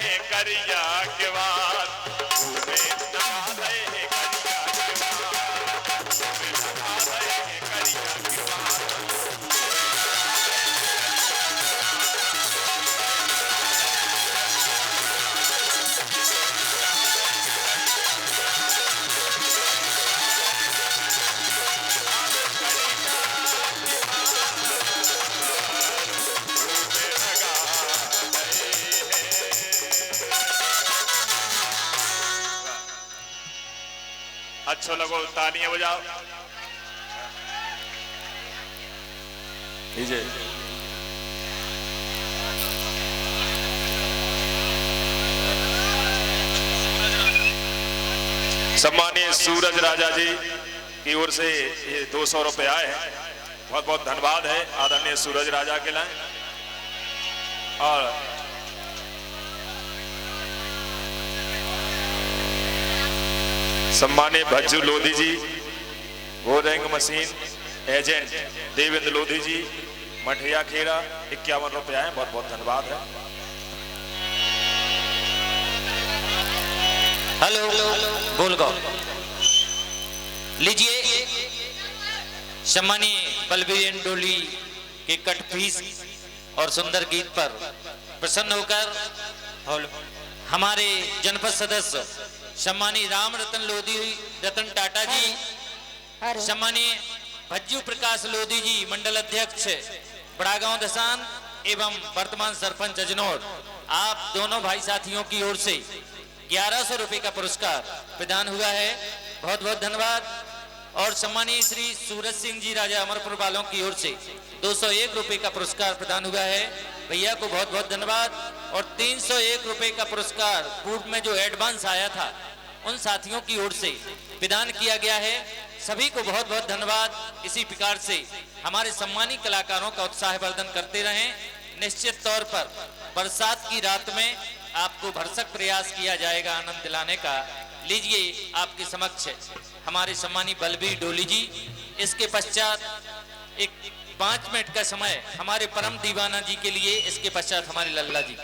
है करिया के बाद घूमे लगा रहे हैं करिया के बाद घूमे लगा रहे हैं करिया के बाद। अच्छो लगो तालियां बजाओ कीजिए। सम्मानीय सूरज राजा जी की ओर से ये 200 रुपए आए हैं, बहुत बहुत धन्यवाद है आदरणीय सूरज राजा के लिए। और सम्मानित Bhajju Lodhi ji, voting machine agent Devendra Lodhi ji, Mathiya Kheda 51 रुपए आए, बहुत बहुत धन्यवाद है। हेलो बोल गो लीजिए। सम्मानीय बलबीर डोली के कट फीस और सुंदर गीत पर प्रसन्न होकर हमारे जनपद सदस्य सम्मानीय राम रतन लोधी रतन टाटा जी, सम्मानीय भज्जू प्रकाश लोधी जी मंडल अध्यक्ष बड़ागांव दसान एवं वर्तमान सरपंच अजनौर, आप दोनों भाई साथियों की ओर से 1100 रुपए का पुरस्कार प्रदान हुआ है, बहुत बहुत धन्यवाद। और सम्मानीय श्री सूरज सिंह जी राजा अमरपुर वालों की ओर से 201 रुपए का पुरस्कार प्रदान हुआ है, भैया को बहुत बहुत धन्यवाद। और 301 रुपए का पुरस्कार पूर्व में जो एडवांस आया था उन साथियों की ओर से प्रदान किया गया है, सभी को बहुत बहुत धन्यवाद। इसी प्रकार से हमारे सम्मानित कलाकारों का उत्साह वर्धन करते रहें। निश्चित तौर पर बरसात की रात में आपको भरसक प्रयास किया जाएगा आनंद दिलाने का। लीजिए आपके समक्ष हमारे सम्मानित बलबीर डोली जी, इसके पश्चात एक 5 मिनट का समय हमारे परम दीवाना जी के लिए, इसके पश्चात हमारे लल्ला जी।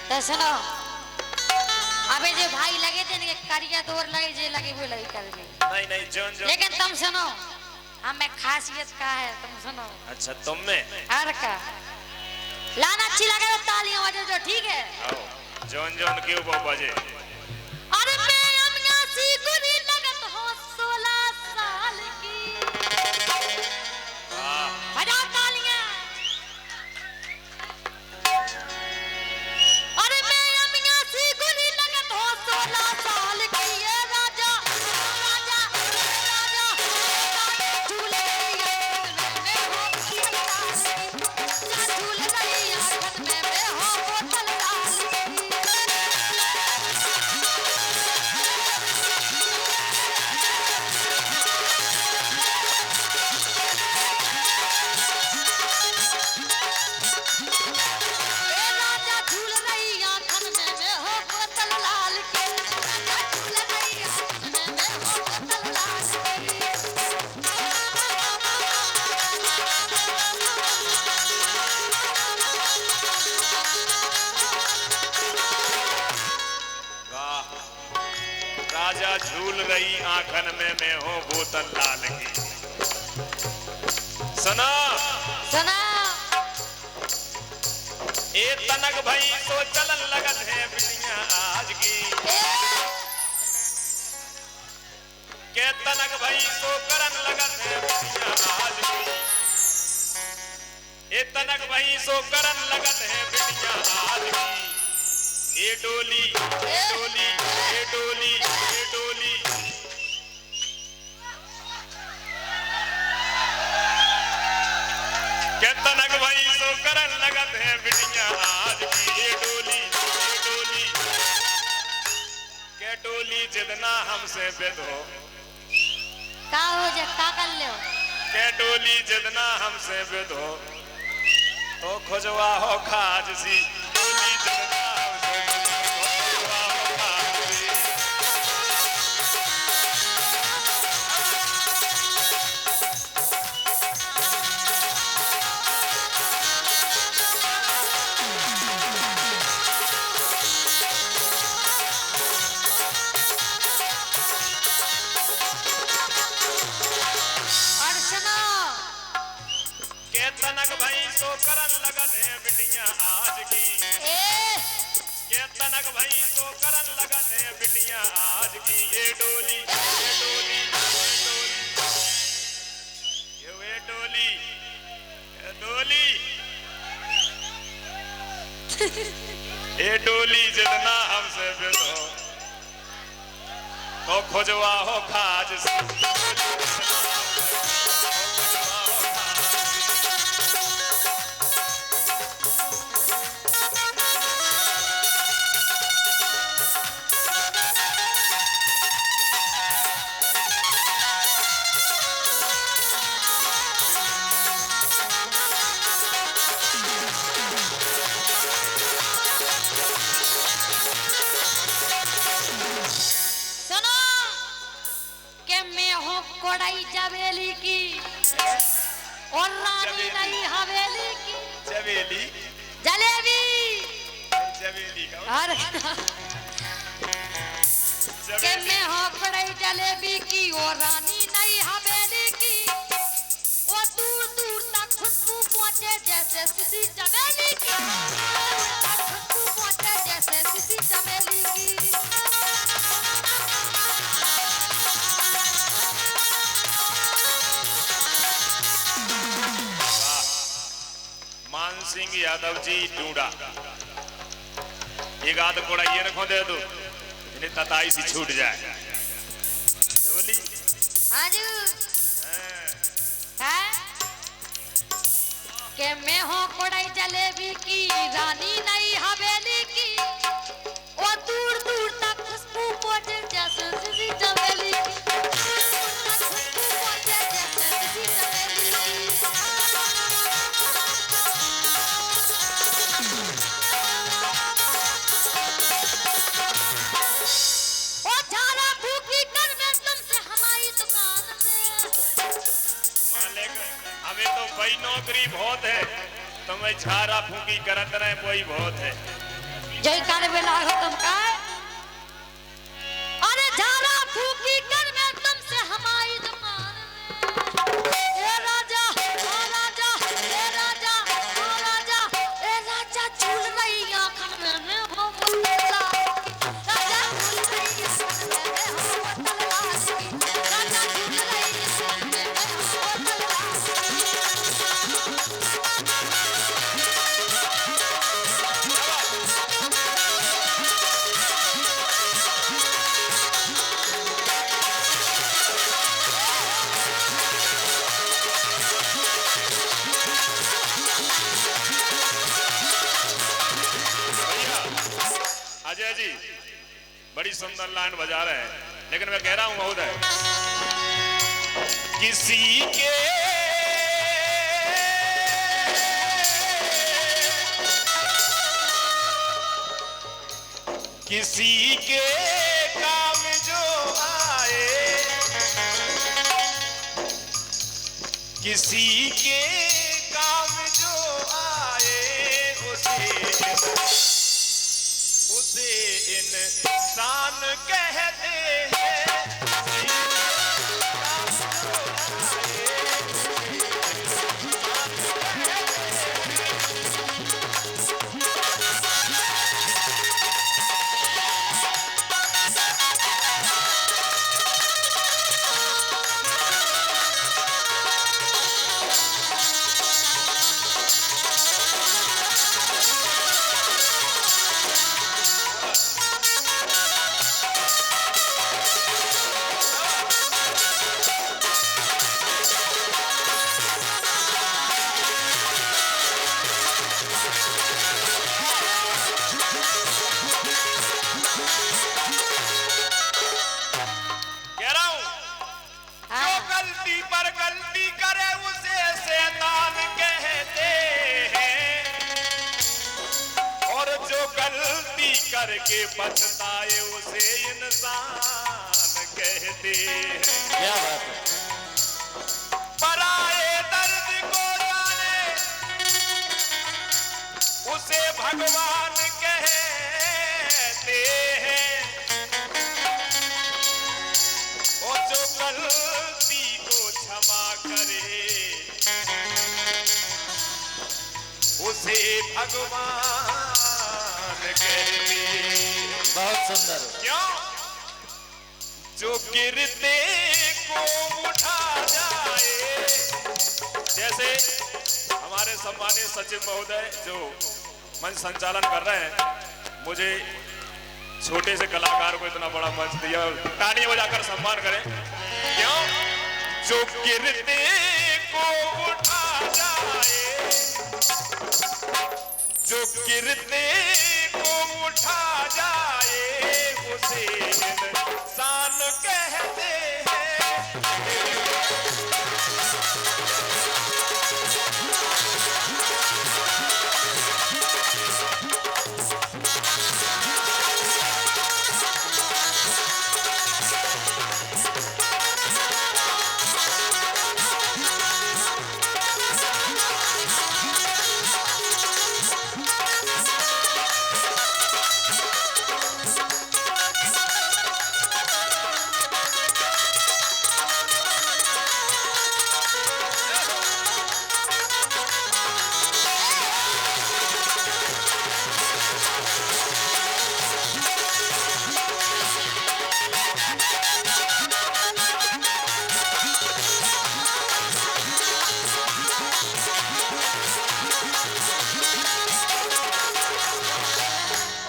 तो सुनो, अबे जो भाई लगे थे ना करिया दौर लगे जे लगे वो लगे करने नहीं नहीं जोन लेकिन तुम सुनो हमें खासियत का है, तुम सुनो। अच्छा तुम में और का लाना अच्छी लगे तो तालियां बजाओ जो, ठीक है। आओ जोन जोन क्यों वो बजे। अरे मैं अमिया सी गुरी लगत हो 16 साल की, बजाओ तालियां। अरे मैं अमिया सी गुरी लगत हो 16 साल की, ये राजा राजा राजा झूले में हो झूल रही आंगन में हो बोतल डाल की। राजा झूल रही आंखन में मैं हो बोतल लाल की। सुना सुना ए तनक भाई तो चलन लगत है बिटिया आज की, के तनक भाई तो करन लगत है बिटिया आज की। ए तनक भाई सो करन लगत है बिटिया आज की। ए डोली ए डोली ए डोली ए डोली के तनक भाई सो करन लगत है बिटिया आज की। ए डोली ए डोली के डोली जितना हमसे बेदो का हो जा का कर ले के डोली जितना हमसे बेदो तो खोजवा हो खाज सी। डोली जितना हमसे बेदो खोजवा हो खाज सी। तनक भई सो करन लगत है बिटिया आज की के तनक भई सो करन लगत है बिटिया आज की ये डोली ये डोली ये डोली जितना हमसे बिलो तो खोजवा हो खाज से सुनो कि मैं हूँ कोड़ाई जवेली की और रानी नहीं हवेली की जवेली जलेबी जवेली का अरे कि मैं हूँ कोड़ाई जलेबी की और रानी नहीं हवेली की और दूर दूर तक खुशबू पहुँचे जैसे सीधी चमेली की खुशबू पहुँचे जैसे सीधी चमेली की मान सिंह यादव जी डूडा एक आध कोड़ा ये रखो दे दो इन्हें तताई सी छूट जाए बोली हाँ जी है कि मैं हूँ कोड़ाई जलेबी की रानी नई हवेली की और दूर दूर तक खुशबू पहुँचे जैसे सीधी चमेली की दूर दूर तक खुशबू पहुँचे जैसे सीधी चमेली की ओ झाला फूकी कर मैं तुमसे हमारी दुकान में मालिक हमें तो भाई नौकरी बहुत है तुम्हें झारा फूकी करत रहे वही बहुत है जय कर बेला हो तुम का अरे झाला फूकी कर मैं तुमसे हमारी दुकान में ए राजा ओ राजा ए राजा ओ राजा ए राजा झूल रही आंखन में हो मुल्ला राजा झूल रही आंखन में हो मुल्ला राजा झूल रही आंखन में हो मुल्ला अजय जी बड़ी सुंदर लाइन बजा रहे हैं लेकिन मैं कह रहा हूं महोदय किसी के काम जो आए किसी के काम जो आए उसे इंसान कहते हैं करके पछताए उसे इंसान कहते हैं। क्या बात है। पराए दर्द को जाने उसे भगवान कहते हैं। वो जो गलती को क्षमा करे उसे भगवान कहते हैं। बहुत सुंदर। क्यों? जो गिरते को उठा जाए, जैसे हमारे सम्मानित सचिव महोदय जो मंच संचालन कर रहे हैं, मुझे छोटे से कलाकार को इतना बड़ा मंच दिया, तालियां बजाकर सम्मान करें। क्यों? जो गिरते को उठा जाए, जो गिरते को उठा जाए, उसे इंसान कहते हैं।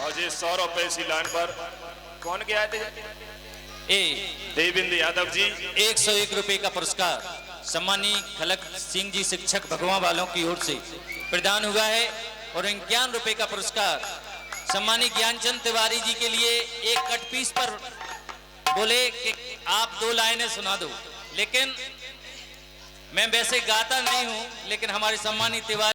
और ये 100 रुपए इसी लाइन पर कौन गया थे? देवेंद्र यादव जी। 101 रुपए का पुरस्कार सम्मानीय खलक सिंह जी शिक्षक भगवान वालों की ओर से प्रदान हुआ है। और 51 रुपए का पुरस्कार सम्मानीय ज्ञानचंद तिवारी जी के लिए एक कट पीस पर बोले कि आप 2 लाइनें सुना दो, लेकिन मैं वैसे गाता नहीं हूं, लेकिन हमारे सम्मानीय तिवारी